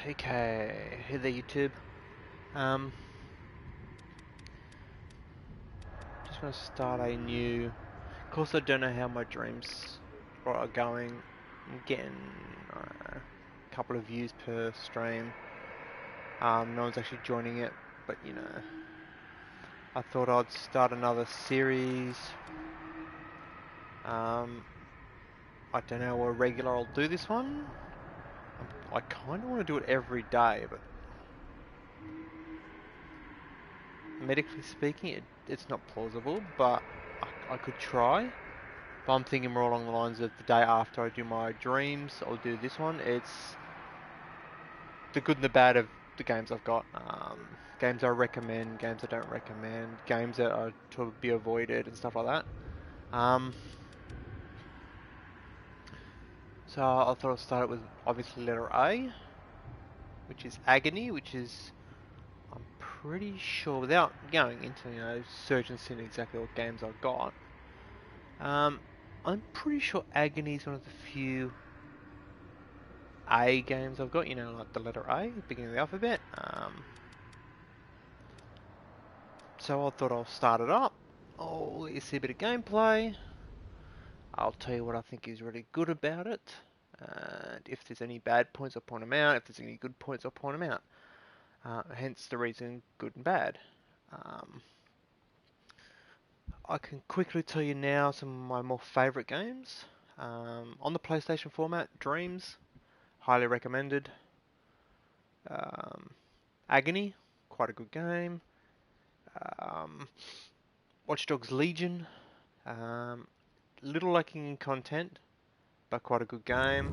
Okay, hey there YouTube. Um, just want to start a new. Of course, I don't know how my dreams are going. I'm getting a couple of views per stream. No one's actually joining it, but you know, I thought I'd start another series. I don't know how regular I'll do this one. I kind of want to do it every day, but medically speaking, it's not plausible. But I could try. But I'm thinking more along the lines of the day after I do my dreams, I'll do this one. It's the good and the bad of the games I've got. Games I recommend, games I don't recommend, games that are to be avoided and stuff like that. So I thought I'd start with obviously letter A, which is Agony, which is, I'm pretty sure, without going into, search and seeing exactly what games I've got, I'm pretty sure Agony is one of the few A games I've got, like the letter A, beginning of the alphabet. So I thought I'll start it up. I'll let you see a bit of gameplay. I'll tell you what I think is really good about it. And if there's any bad points, I'll point them out. If there's any good points, I'll point them out. Hence the reason good and bad. I can quickly tell you now some of my more favourite games. On the PlayStation format, Dreams, highly recommended. Agony, quite a good game. Watch Dogs Legion, little lacking in content, but quite a good game.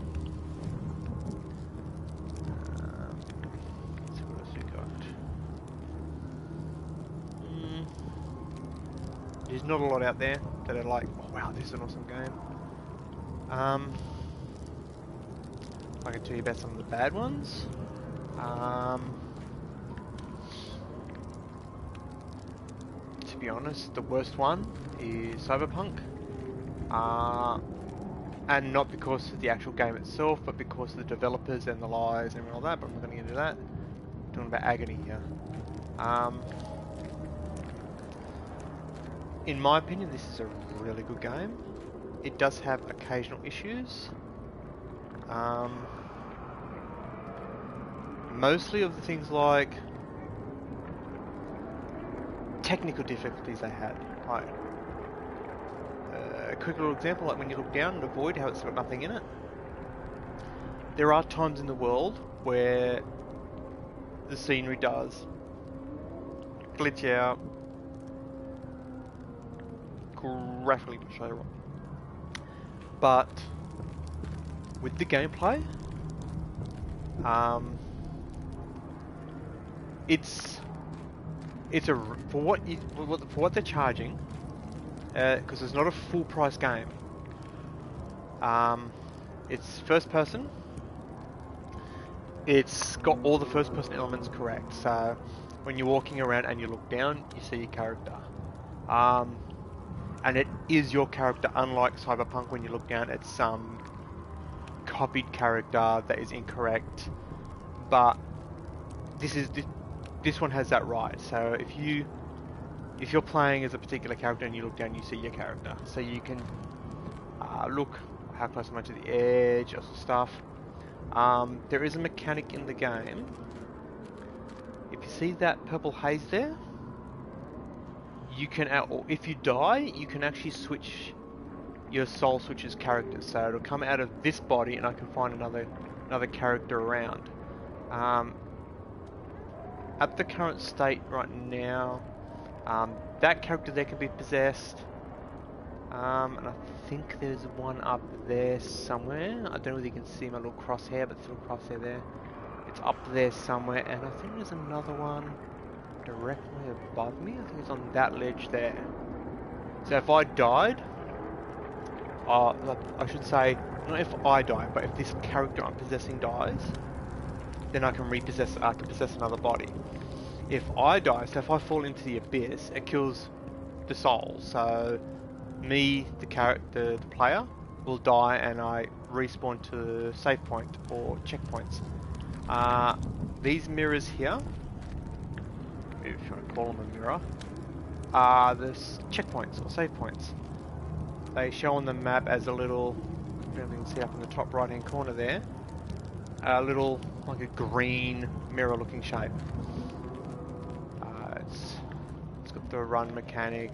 Let's see what else we got. There's not a lot out there that are like, oh wow, this is an awesome game. I can tell you about some of the bad ones. To be honest, the worst one is Cyberpunk. And not because of the actual game itself, but because of the developers and the lies and all that, but I'm not going to get into that. I'm talking about Agony here. In my opinion, this is a really good game. It does have occasional issues. Mostly of the things like technical difficulties they had. Like, a quick little example, like when you look down and avoid how it's got nothing in it. There are times in the world where the scenery does glitch out, graphically not show right. But with the gameplay, it's a for what they're charging, because it's not a full price game. It's first person. It's got all the first person elements correct. So when you're walking around and you look down, you see your character. And it is your character, unlike Cyberpunk. When you look down, it's some copied character that is incorrect. But this one has that right. So if you're playing as a particular character and you look down, you see your character. So you can look how close am I to the edge or stuff. There is a mechanic in the game. If you see that purple haze there, you can, or if you die, you can actually switch, your soul switches characters. So it'll come out of this body and I can find another character around. At the current state right now, that character there can be possessed. And I think there's one up there somewhere. I don't know if you can see my little crosshair, but there's a little crosshair there. It's up there somewhere, and I think there's another one directly above me. I think it's on that ledge there. So if I died, I should say, not if I die, but if this character I'm possessing dies, then I can possess another body. If I die, so if I fall into the abyss, it kills the soul. So me, the player, will die and I respawn to save point or checkpoints. These mirrors here, if you want to call them a mirror, are the checkpoints or save points. They show on the map as a little, you can see up in the top right hand corner there, a little, like a green mirror looking shape. It's got the run mechanic,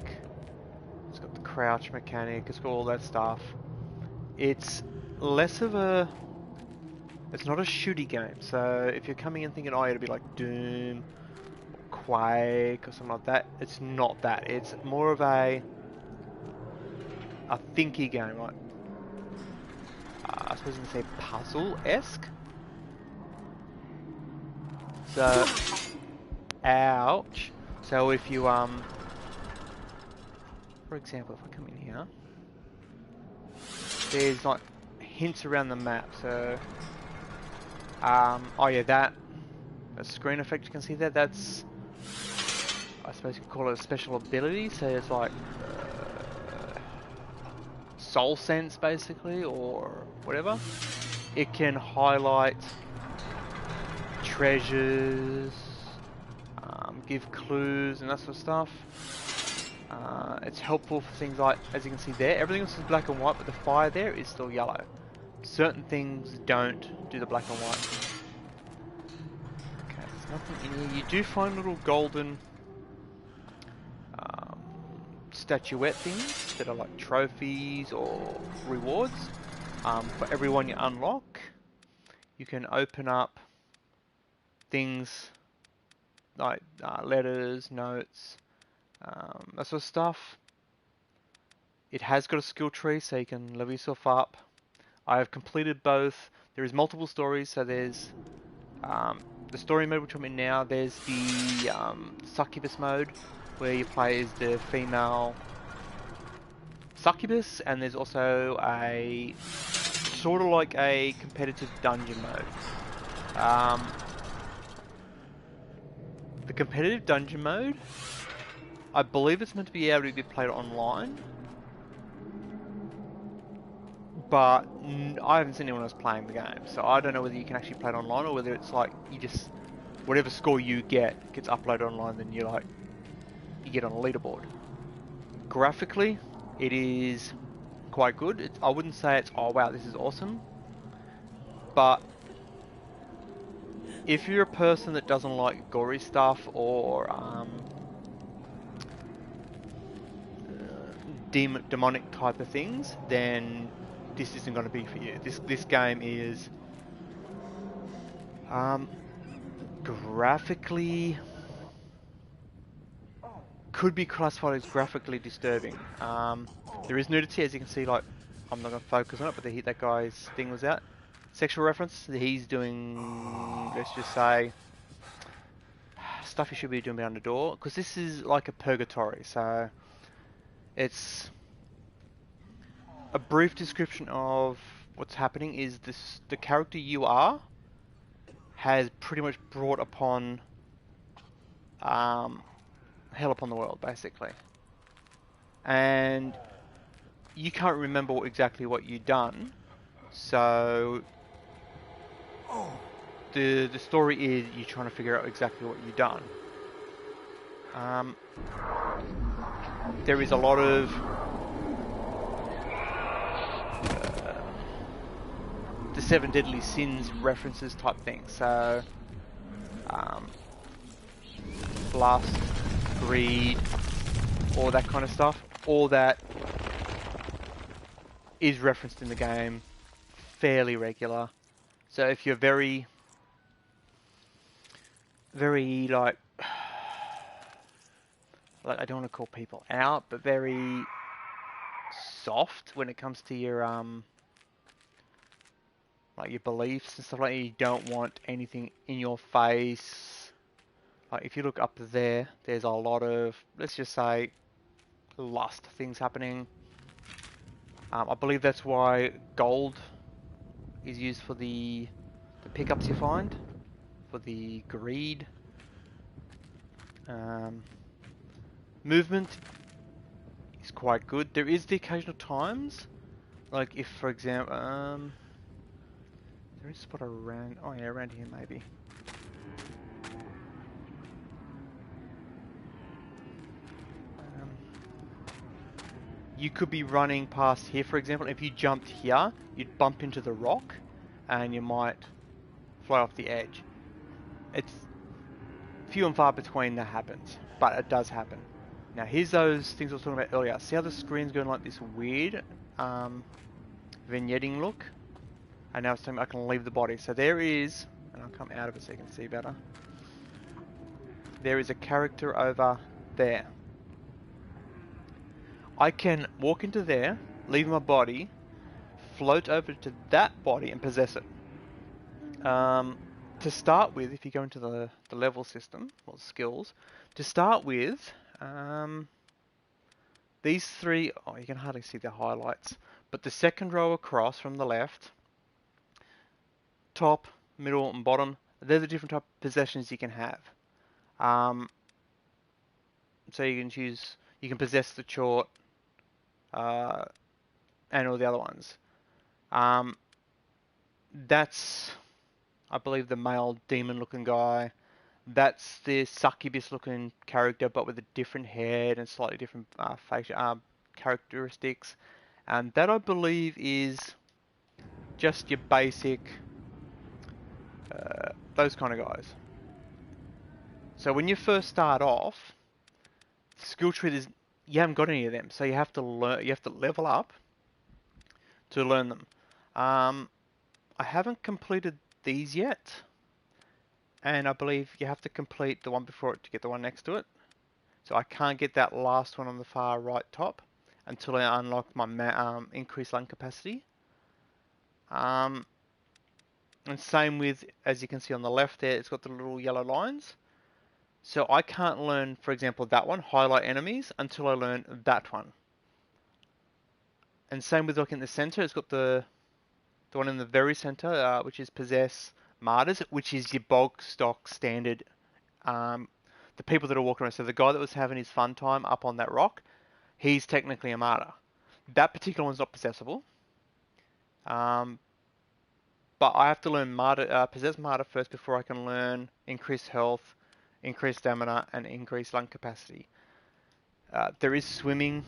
it's got the crouch mechanic, it's got all that stuff. It's less of a, it's not a shooty game, so if you're coming in thinking, oh, it'll be like Doom, or Quake, or something like that, it's not that. It's more of a thinky game, like, I suppose you can say puzzle-esque. So, ouch. So if you, for example, if I come in here, there's like hints around the map, so, oh yeah, that screen effect you can see there, that's, I suppose you could call it a special ability, so it's like, soul sense basically, or whatever. It can highlight treasures, give clues and that sort of stuff. It's helpful for things like, as you can see there, everything else is black and white, but the fire there is still yellow. Certain things don't do the black and white. Okay, there's nothing in here. You do find little golden statuette things that are like trophies or rewards. For everyone you unlock, you can open up things like letters, notes, that sort of stuff. It has got a skill tree, so you can level yourself up. I have completed both. There is multiple stories, so there's the story mode which I'm in now. There's the succubus mode, where you play as the female succubus, and there's also a sort of like a competitive dungeon mode. The competitive dungeon mode, I believe it's meant to be able to be played online, but I haven't seen anyone else playing the game, so I don't know whether you can actually play it online or whether it's like you just, whatever score you get gets uploaded online, then you get on a leaderboard. Graphically, it is quite good. I wouldn't say it's, oh wow, this is awesome, but if you're a person that doesn't like gory stuff or demonic type of things, then this isn't going to be for you. This game is graphically, could be classified as graphically disturbing. There is nudity, as you can see. Like, I'm not going to focus on it, but that guy's thing was out. Sexual reference. He's doing, let's just say, stuff you should be doing behind the door, because this is like a purgatory. So it's a brief description of what's happening. Is this, the character you are has pretty much brought upon hell upon the world, basically, and you can't remember exactly what you've done. So the story is you're trying to figure out exactly what you've done. There is a lot of the 7 deadly sins references type thing. So lust, greed, all that kind of stuff. All that is referenced in the game, fairly regular. So if you're very like I don't want to call people out, but very soft when it comes to your like your beliefs and stuff like that. You don't want anything in your face. Like if you look up there, there's a lot of, let's just say, lust things happening. I believe that's why gold is used for the pickups you find, for the greed. Movement is quite good. There is the occasional times, like if, for example, there there is a spot around... Oh yeah, around here maybe. You could be running past here, for example. If you jumped here, you'd bump into the rock and you might fly off the edge. It's few and far between that happens, but it does happen. Now here's those things I was talking about earlier. See how the screen's going like this weird vignetting look? And now it's telling me I can leave the body. So there is, and I'll come out of it so you can see better. There is a character over there. I can walk into there, leave my body, float over to that body and possess it. To start with, if you go into the level system, or skills, to start with, these three, oh you can hardly see the highlights, but the second row across from the left, top, middle and bottom, they're the different type of possessions you can have. So you can choose, you can possess the chort, and all the other ones. That's, I believe, the male demon-looking guy. That's the succubus-looking character, but with a different head and slightly different facial characteristics. And that, I believe, is just your basic, those kind of guys. So when you first start off, skill tree is you haven't got any of them, so you have to learn. You have to level up to learn them. I haven't completed these yet, and I believe you have to complete the one before it to get the one next to it. So I can't get that last one on the far right top until I unlock my increased lung capacity. And same with, as you can see on the left there, it's got the little yellow lines. So I can't learn, for example, that one, highlight enemies, until I learn that one. And same with looking in the center, it's got the one in the very center, which is possess martyrs, which is your bog stock standard. The people that are walking around. So the guy that was having his fun time up on that rock, he's technically a martyr. That particular one's not possessable. But I have to learn martyr, possess martyr first before I can learn increased health, increased stamina, and increased lung capacity. There is swimming.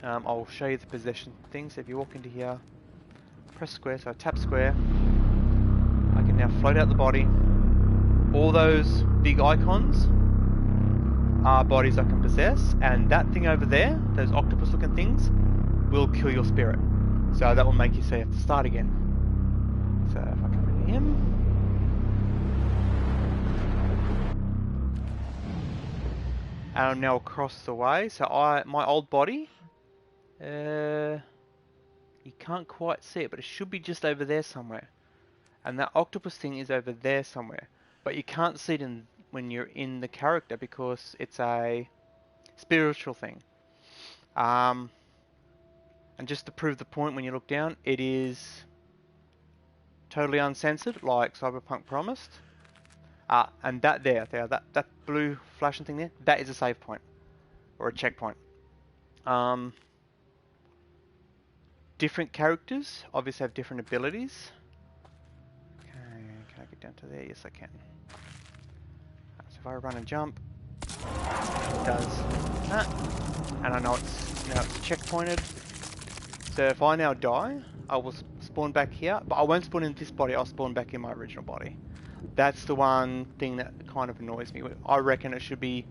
I'll show you the possession things. So if you walk into here, press square, so I tap square. I can now float out the body. All those big icons are bodies I can possess, and that thing over there, those octopus looking things, will kill your spirit. So that will make you say you have to start again. So if I come into him, and I'm now across the way. So my old body, you can't quite see it, but it should be just over there somewhere. And that octopus thing is over there somewhere. But you can't see it when you're in the character because it's a spiritual thing. And just to prove the point, when you look down, it is totally uncensored, like Cyberpunk promised. And that that blue flashing thing there, that is a save point or a checkpoint. Different characters obviously have different abilities. Okay, can I get down to there? Yes, I can. So if I run and jump, it does that, and I know it's checkpointed. So if I now die, I will spawn back here, but I won't spawn in this body. I'll spawn back in my original body. That's the one thing that kind of annoys me. I reckon it should be.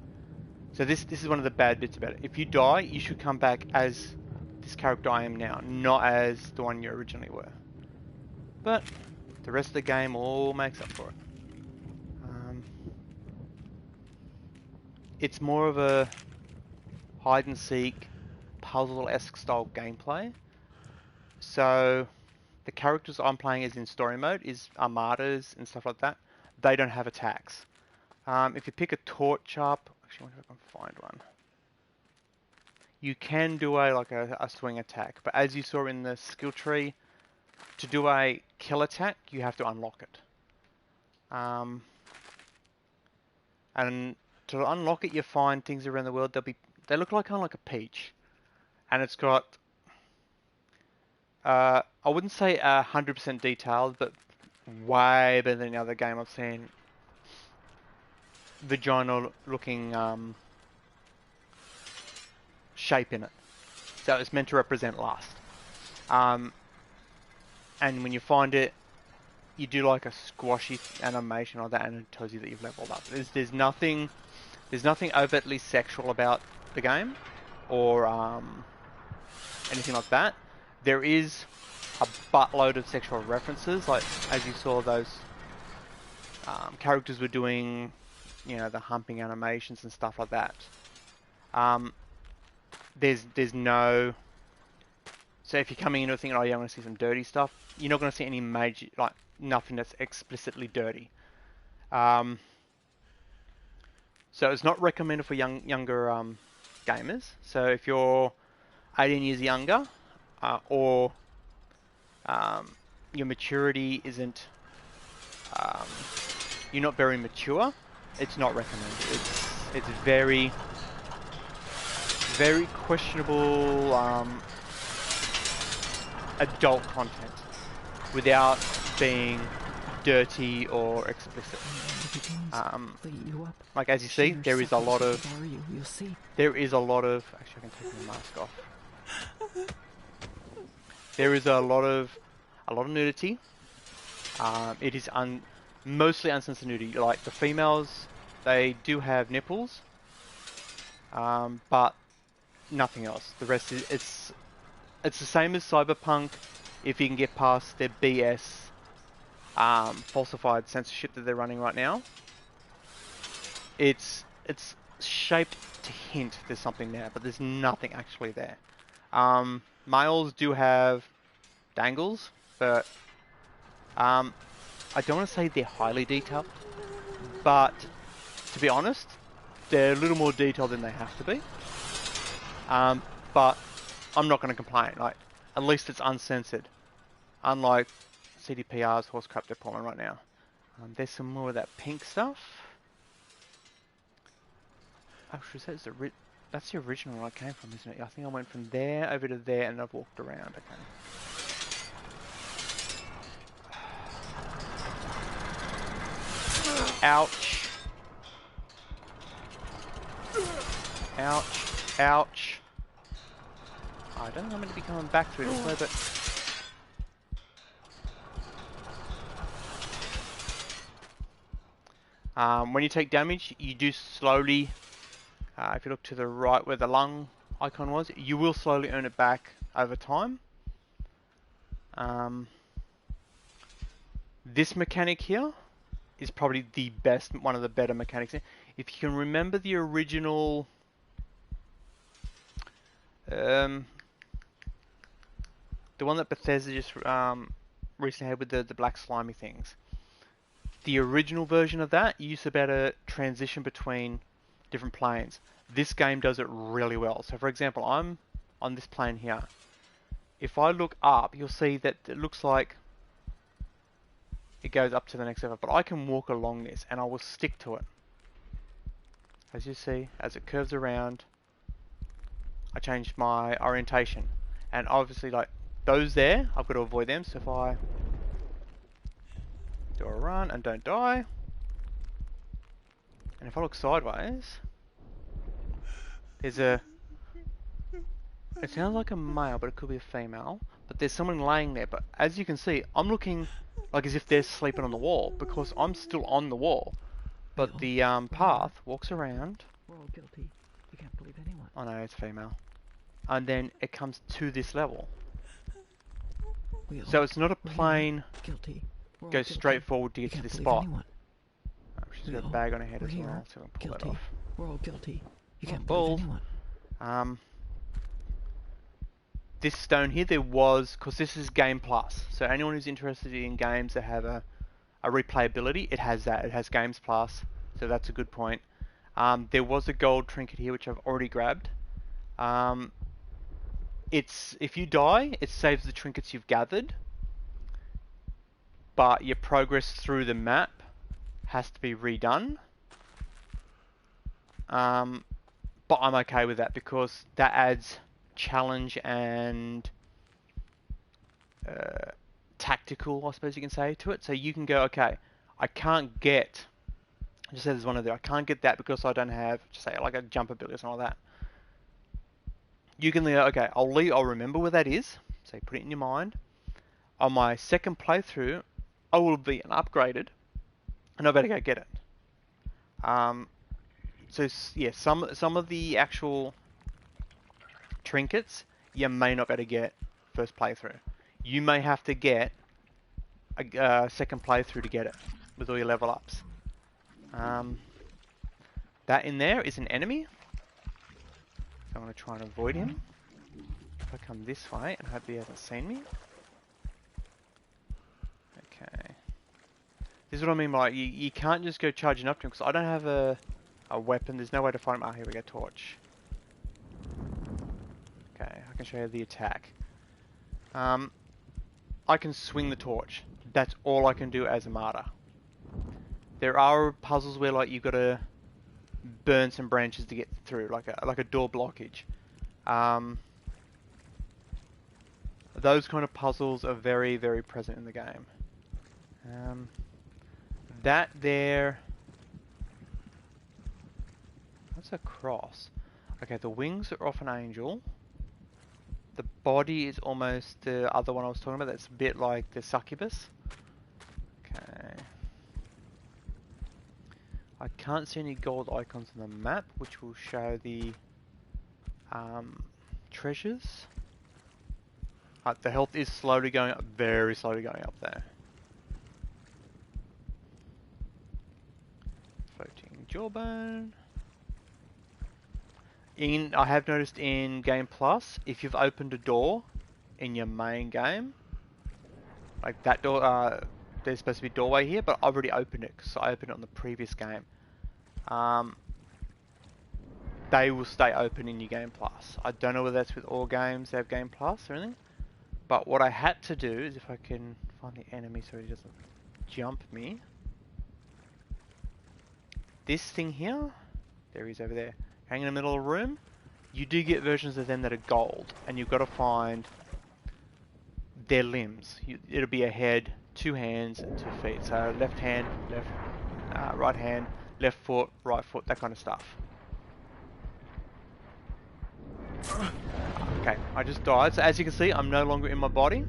So this is one of the bad bits about it. If you die, you should come back as this character I am now, not as the one you originally were. But the rest of the game all makes up for it. It's more of a hide and seek, puzzle-esque style gameplay. So the characters I'm playing as in story mode are martyrs and stuff like that. They don't have attacks. If you pick a torch up, actually I wonder if I can find one. You can do a swing attack, but as you saw in the skill tree, to do a kill attack, you have to unlock it. And to unlock it, you find things around the world. They look like kind of like a peach, and it's got I wouldn't say 100% detailed, but way better than any other game I've seen. Vaginal looking shape in it. So it's meant to represent lust. And when you find it, you do like a squashy animation like that, and it tells you that you've leveled up. There's nothing overtly sexual about the game, or anything like that. There is a buttload of sexual references, like as you saw those characters were doing, you know, the humping animations and stuff like that. There's no. So if you're coming into thinking, oh yeah, I want to see some dirty stuff, you're not going to see any major, like nothing that's explicitly dirty. So it's not recommended for younger gamers. So if you're 18 years younger, or your maturity isn't, you're not very mature, it's not recommended. It's very questionable adult content without being dirty or explicit. Like as you see, there is a lot of. Actually, I can take my mask off. There is a lot of nudity. It is mostly uncensored nudity. Like the females, they do have nipples, but nothing else. The rest is it's the same as Cyberpunk. If you can get past their BS falsified censorship that they're running right now, it's shaped to hint there's something there, but there's nothing actually there. Males do have dangles, but I don't want to say they're highly detailed, but to be honest, they're a little more detailed than they have to be. But I'm not going to complain. Like, at least it's uncensored, unlike CDPR's horse crap they're pulling right now. There's some more of that pink stuff. Actually, that's the original one I came from, isn't it? I think I went from there over to there, and I've walked around. Okay. Ouch. Ouch. Ouch. I don't think I'm going to be coming back through this way, but... when you take damage, you do slowly... if you look to the right where the lung icon was, you will slowly earn it back over time. This mechanic here is probably the best, one of the better mechanics. If you can remember the original... the one that Bethesda just recently had with the black slimy things. The original version of that, you used to be able to transition between different planes. This game does it really well. So for example, I'm on this plane here. If I look up, you'll see that it looks like it goes up to the next level, but I can walk along this and I will stick to it. As you see, as it curves around, I change my orientation. And obviously, like, those there, I've got to avoid them. So if I do a run and don't die, and if I look sideways, there's a... It sounds like a male, but it could be a female. But there's someone laying there. But as you can see, I'm looking like as if they're sleeping on the wall, because I'm still on the wall. But the path walks around. We're all guilty. You can't believe anyone. Oh no, it's female. And then it comes to this level. So it's not a plain go straight forward to get to this spot. Oh, she's got a bag on her head as well, so I can pull that off. We're all guilty. You can't believe anyone. This stone here, there was, because this is Game Plus, so anyone who's interested in games that have a replayability, it has that. It has Games Plus, so that's a good point. There was a gold trinket here, which I've already grabbed. If you die, it saves the trinkets you've gathered, but your progress through the map has to be redone. But I'm okay with that, because that adds challenge and tactical, I suppose you can say, to it. So you can go, okay, I can't get, just say there's one of there, I can't get that because I don't have, just say, like a jump ability or something like that. You can go, okay, I'll remember where that is, so you put it in your mind. On my second playthrough, I will be upgraded, and I better go get it. So yeah, some of the actual trinkets you may not be able to get first playthrough. You may have to get a second playthrough to get it with all your level ups. That in there is an enemy, so I'm going to try and avoid him. If I come this way, and hope he hasn't seen me. Okay. This is what I mean by you can't just go charging up to him, because I don't have a weapon. There's no way to find him. Ah, here we go, torch. Okay, I can show you the attack. I can swing the torch. That's all I can do as a martyr. There are puzzles where like you've got to burn some branches to get through, like a door blockage. Those kind of puzzles are very, very present in the game. That there... That's a cross. Okay, the wings are off an angel. The body is almost the other one I was talking about. That's a bit like the succubus. Okay. I can't see any gold icons on the map, which will show the treasures. The health is slowly going up, very slowly going up there. Floating jawbone. I have noticed in Game Plus, if you've opened a door in your main game, like that door, there's supposed to be a doorway here, but I've already opened it because I opened it on the previous game. They will stay open in your Game Plus. I don't know whether that's with all games that have Game Plus or anything, but what I had to do is, if I can find the enemy so he doesn't jump me. This thing here, there he is over there, hanging in the middle of the room. You do get versions of them that are gold, and you've got to find their limbs. It'll be a head, 2 hands, and 2 feet. So left hand, right hand, left foot, right foot, that kind of stuff. Okay, I just died. So as you can see, I'm no longer in my body.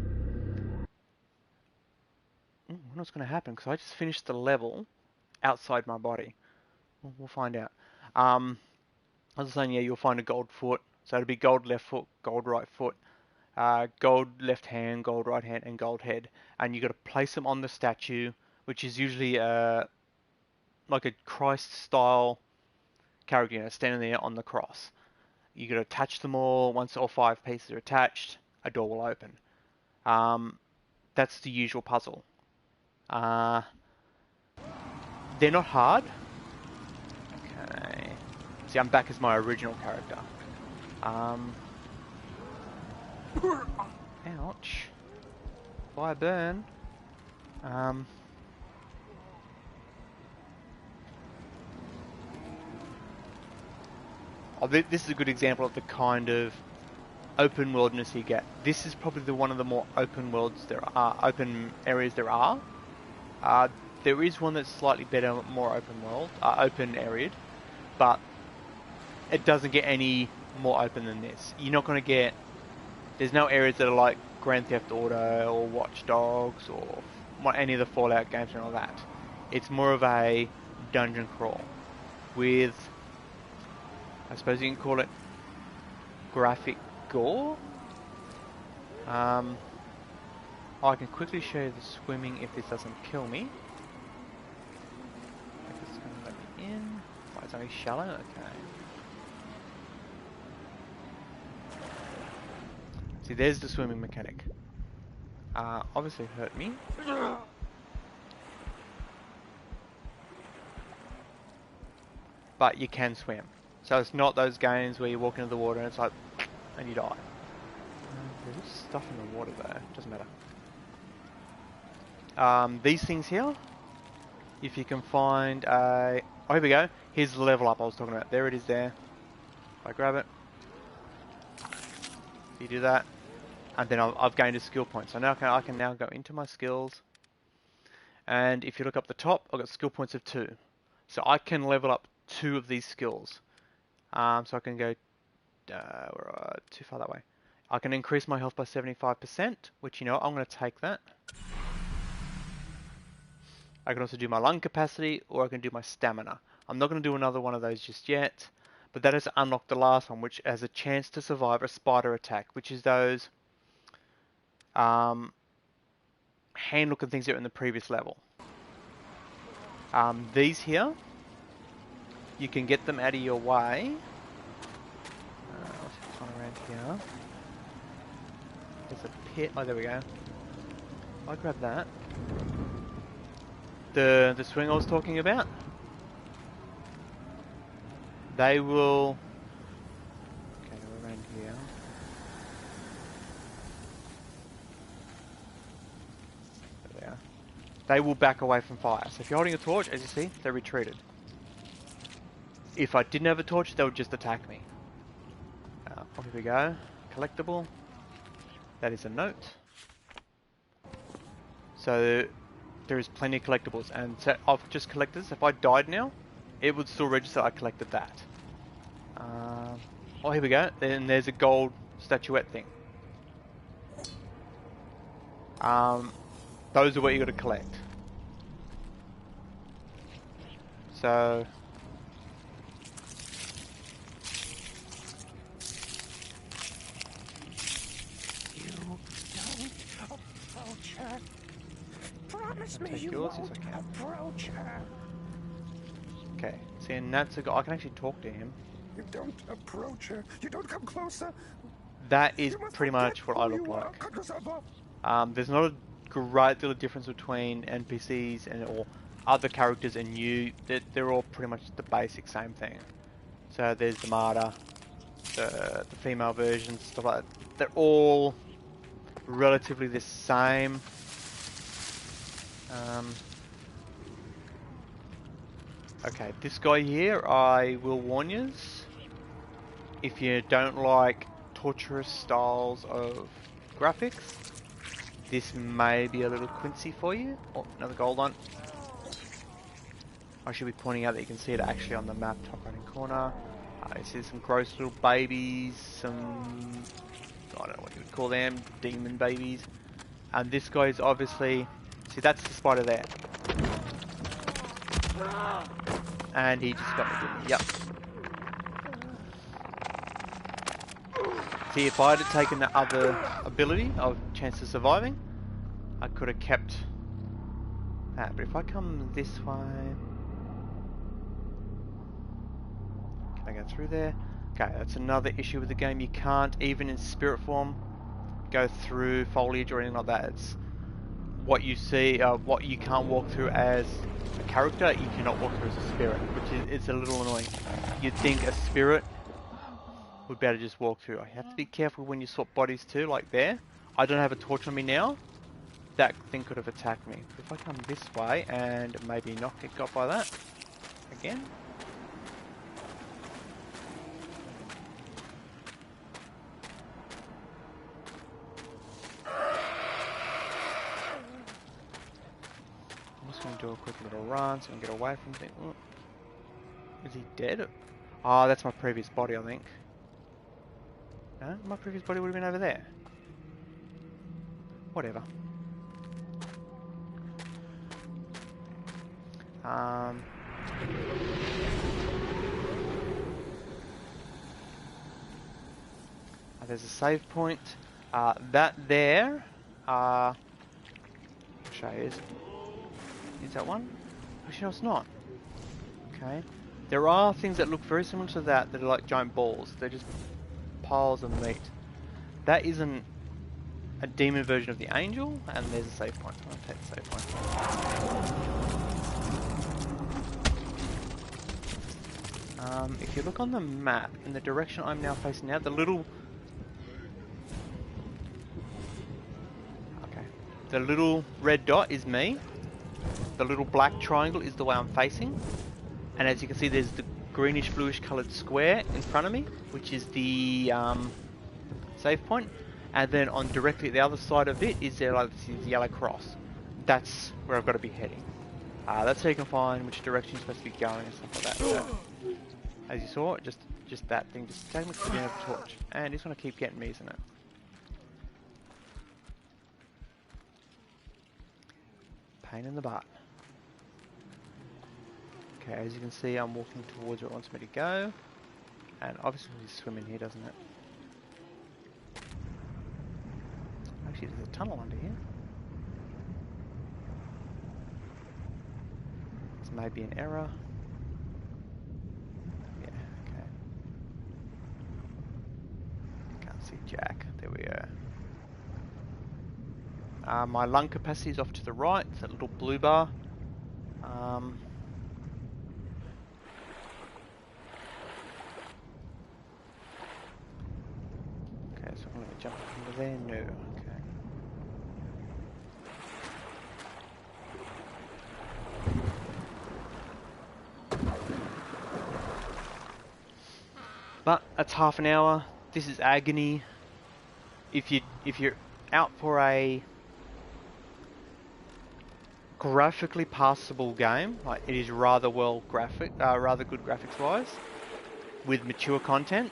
I wonder what's going to happen, because I just finished the level outside my body. We'll find out. I was saying, yeah, you'll find a gold foot. So it'll be gold left foot, gold right foot, gold left hand, gold right hand, and gold head. And you've got to place them on the statue, which is usually like a Christ-style character, you know, standing there on the cross. You got to attach them all. Once all 5 pieces are attached, a door will open. That's the usual puzzle. They're not hard. Okay. See, I'm back as my original character. Ouch. Fire burn. This is a good example of the kind of open worldness you get. This is probably one of the more open worlds there are, open areas there are. There is one that's slightly better, more open world, open area, but it doesn't get any more open than this. You're not going to get, there's no areas that are like Grand Theft Auto or Watch Dogs or any of the Fallout games and all that. It's more of a dungeon crawl with, I suppose you can call it graphic gore. I can quickly show you the swimming if this doesn't kill me. If it's going to let me in. Oh, it's only shallow? Okay. See, there's the swimming mechanic. Obviously hurt me. But you can swim. So it's not those games where you walk into the water and it's like, and you die. There's stuff in the water there. Doesn't matter. These things here, if you can find a... Oh, here we go. Here's the level up I was talking about. There it is there. If I grab it. You do that. and then I've gained a skill point. So now I can now go into my skills, and if you look up the top, I've got skill points of 2. So I can level up 2 of these skills. So I can go too far that way. I can increase my health by 75%, which, you know, I'm going to take that. I can also do my lung capacity, or I can do my stamina. I'm not going to do another one of those just yet, but that has unlocked the last one, which has a chance to survive a spider attack, which is those hand-looking things that are in the previous level. These here, you can get them out of your way. What's this one around here? There's a pit. Oh, there we go. I'll grab that. The swing I was talking about. They will... Okay, we're around here. There they are. They will back away from fire. So if you're holding a torch, as you see, they're retreated. If I didn't have a torch, they would just attack me. Oh, here we go. Collectible. That is a note. So there is plenty of collectibles, and so I've just collected this. If I died now, it would still register I collected that. Oh, here we go. Then there's a gold statuette thing. Those are what you got to collect. So Promise me you won't approach her. Okay, see, and that's a guy. I can actually talk to him. You don't approach her. You don't come closer. That is pretty much what I look like. There's not a great deal of difference between NPCs and or other characters and you. They're all pretty much the basic same thing. So there's the martyr, the female versions, stuff like that. They're all relatively the same. Okay, this guy here, I will warn yous. If you don't like torturous styles of graphics, this may be a little Quincy for you. Oh, another gold one. I should be pointing out that you can see it actually on the map, top right hand corner. You see some gross little babies, some, I don't know what you would call them, demon babies. And this guy is obviously, see, that's the spider there. And he just got me, didn't he? Yep. See, if I had taken the other ability of chance of surviving, I could have kept that. But if I come this way, can I go through there? Okay, that's another issue with the game. You can't, even in spirit form, go through foliage or anything like that. It's what you see, what you can't walk through as a character, you cannot walk through as a spirit, which is, it's a little annoying. You'd think a spirit would be able to just walk through. I have to be careful when you swap bodies too, like there. I don't have a torch on me now. That thing could have attacked me. If I come this way and maybe not get got by that again. Do a quick little run so I can get away from things. Oh. Is he dead? Oh, that's my previous body, I think. No, my previous body would have been over there. Whatever. There's a save point. That there. I'll show you. Is that one? Actually, no, it's not. Okay. There are things that look very similar to that are like giant balls. They're just piles of meat. That isn't a demon version of the angel, and there's a save point. I'll take the save point. If you look on the map, in the direction I'm now facing now, the little... Okay. The little red dot is me. The little black triangle is the way I'm facing, and as you can see there's the greenish bluish coloured square in front of me, which is the save point. and then on directly the other side of it is there like this yellow cross. That's where I've got to be heading. That's how you can find which direction you're supposed to be going and stuff like that. So, as you saw, just that thing, just take me to the end of the torch, and it's gonna keep getting me, isn't it? Pain in the butt. Okay, as you can see, I'm walking towards where it wants me to go, and obviously there's swim in here, doesn't it? Actually, there's a tunnel under here. It's maybe an error. Yeah, okay. Can't see Jack. There we go. My lung capacity is off to the right. It's that little blue bar. Okay, so I'm going to jump into there. No. Okay. But it's half an hour. This is Agony. If you're out for a graphically passable game, like it is rather good graphics wise, with mature content,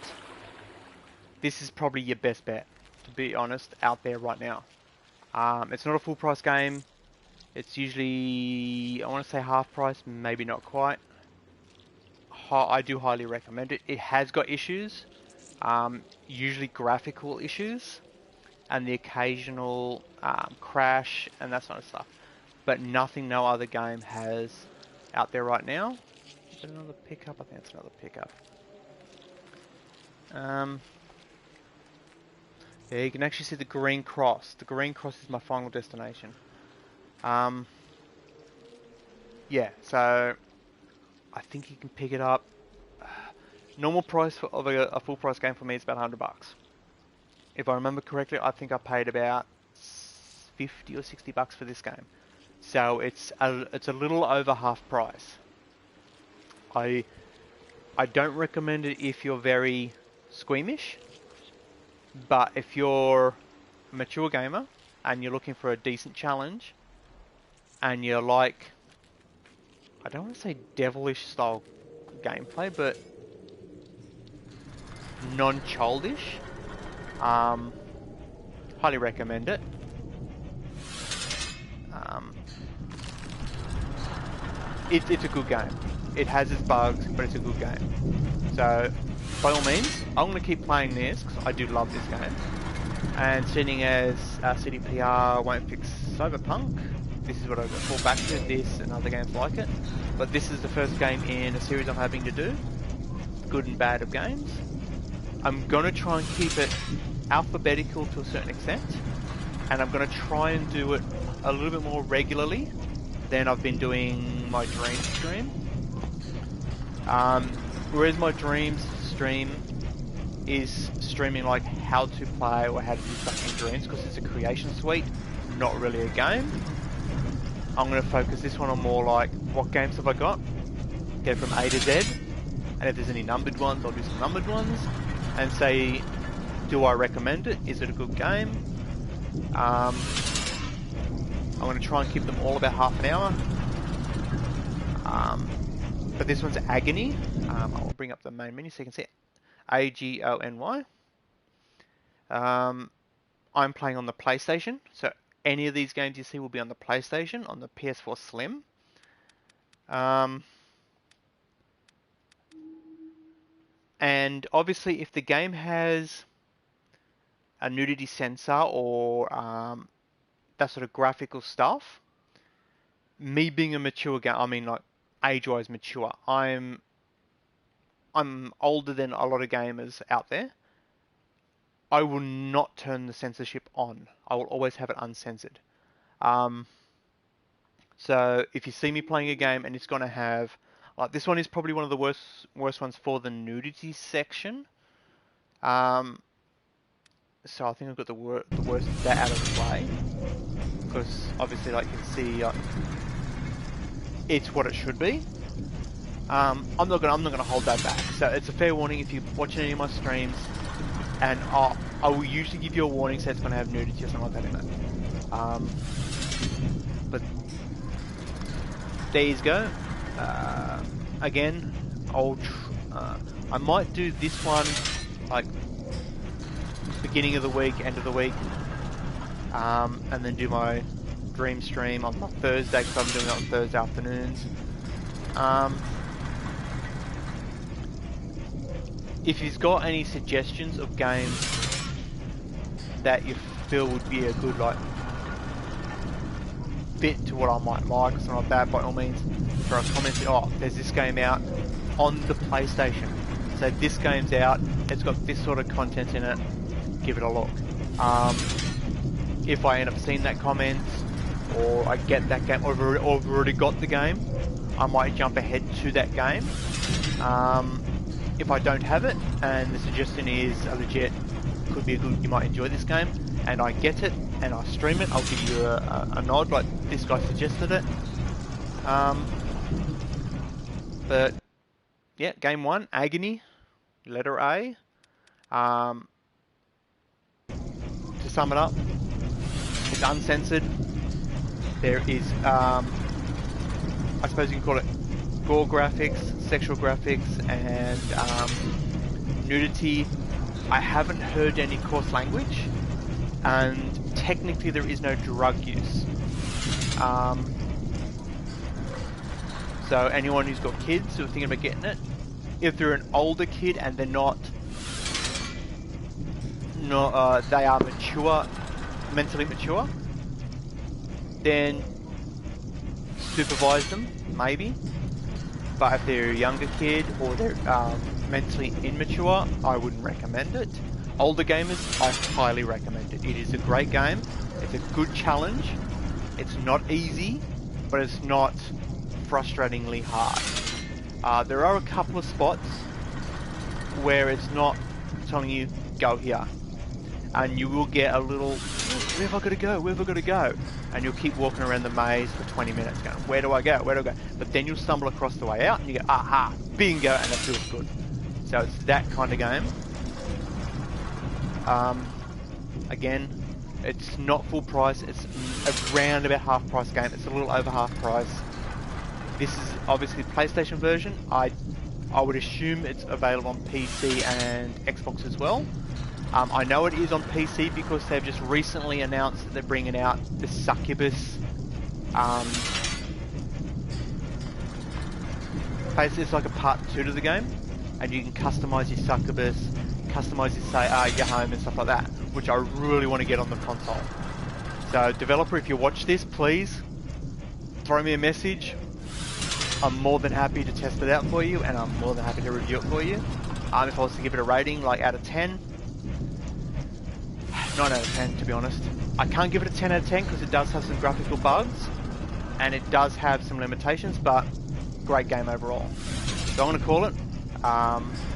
this is probably your best bet, to be honest, out there right now. It's not a full price game. It's usually, I want to say half price, maybe not quite. I do highly recommend it. It has got issues, usually graphical issues, and the occasional crash and that sort of stuff. But nothing no other game has out there right now. Is that another pickup? I think it's another pickup. Yeah, you can actually see the green cross. The green cross is my final destination. Yeah, so I think you can pick it up. Normal price of a full price game for me is about $100. If I remember correctly, I think I paid about 50 or 60 bucks for this game. So it's a little over half price. I don't recommend it if you're very squeamish, but if you're a mature gamer and you're looking for a decent challenge and you're like, I don't want to say devilish style gameplay, but non-childish, highly recommend it. It's a good game. It has its bugs, but it's a good game. So, by all means, I'm going to keep playing this because I do love this game. And seeing as CDPR won't fix Cyberpunk, this is what I fall back to, this and other games like it. But this is the first game in a series I'm having to do, good and bad of games. I'm going to try and keep it alphabetical to a certain extent, and I'm going to try and do it a little bit more regularly than I've been doing my Dreams stream. Whereas my Dreams stream is streaming like how to play or how to do stuff in Dreams, because it's a creation suite, not really a game. I'm going to focus this one on more like, what games have I got? Get from A to Z, and if there's any numbered ones, I'll do some numbered ones, and say, do I recommend it? Is it a good game? I'm going to try and keep them all about half an hour. But this one's Agony. I'll bring up the main menu so you can see it. Agony. I'm playing on the PlayStation, so any of these games you see will be on the PlayStation, on the PS4 Slim. And obviously if the game has a nudity sensor or that sort of graphical stuff, me being a mature game, I mean like age-wise mature, I'm older than a lot of gamers out there. I will not turn the censorship on. I will always have it uncensored. So if you see me playing a game and it's going to have, like this one is probably one of the worst ones for the nudity section. So I think I've got the worst of that out of the way, because obviously, like you can see, it's what it should be. I'm not gonna hold that back. So it's a fair warning if you're watching any of my streams. and I will usually give you a warning so it's going to have nudity or something like that in it. But there you go. Again, I might do this one like beginning of the week, end of the week, and then do my dream stream on Thursday because I'm doing it on Thursday afternoons. If you've got any suggestions of games that you feel would be a good like fit to what I might like or something like that, by all means, throw a comment. Oh, there's this game out on the PlayStation. So this game's out. It's got this sort of content in it. Give it a look. If I end up seeing that comment, or I get that game, or I've already got the game, I might jump ahead to that game. If I don't have it, and the suggestion is a legit, could be a good, you might enjoy this game, and I get it, and I stream it, I'll give you a nod, like this guy suggested it. But yeah, game 1, Agony, letter A. To sum it up, it's uncensored. There is, I suppose you can call it gore graphics, sexual graphics, and nudity. I haven't heard any coarse language, and technically there is no drug use. So anyone who's got kids who are thinking about getting it, if they're an older kid and they're not they are mature, mentally mature, then supervise them, maybe. But if they're a younger kid or they're mentally immature, I wouldn't recommend it. Older gamers, I highly recommend it. It is a great game. It's a good challenge. It's not easy, but it's not frustratingly hard. There are a couple of spots where it's not telling you, go here. And you will get a little, where have I got to go? Where have I got to go? And you'll keep walking around the maze for 20 minutes going, where do I go? Where do I go? But then you'll stumble across the way out and you go, aha, bingo, and it feels good. So it's that kind of game. Again, it's not full price. It's around about half price game. It's a little over half price. This is obviously the PlayStation version. I would assume it's available on PC and Xbox as well. I know it is on PC because they've just recently announced that they're bringing out the Succubus. Basically, it's like a part 2 to the game, and you can customize your Succubus, customize your home and stuff like that, which I really want to get on the console. So, developer, if you watch this, please throw me a message. I'm more than happy to test it out for you, and I'm more than happy to review it for you. If I was to give it a rating, like out of 10. 9 out of 10, to be honest. I can't give it a 10 out of 10 because it does have some graphical bugs and it does have some limitations, but great game overall. So I'm going to call it,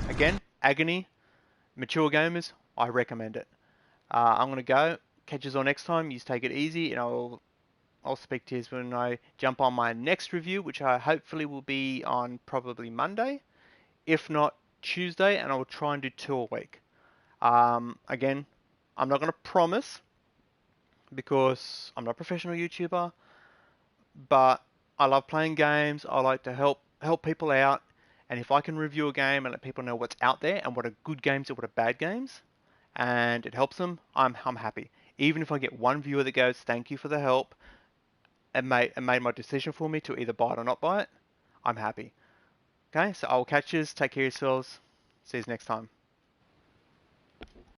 again, Agony, mature gamers, I recommend it. I'm going to go, catch us all next time, you take it easy, and I'll speak to you when I jump on my next review, which I hopefully will be on probably Monday, if not Tuesday, and I will try and do 2 a week. Again, I'm not going to promise because I'm not a professional YouTuber, but I love playing games. I like to help people out, and if I can review a game and let people know what's out there and what are good games and what are bad games, and it helps them, I'm happy. Even if I get one viewer that goes, "Thank you for the help," and made my decision for me to either buy it or not buy it, I'm happy. Okay, so I'll catch you. Take care of yourselves. See you next time.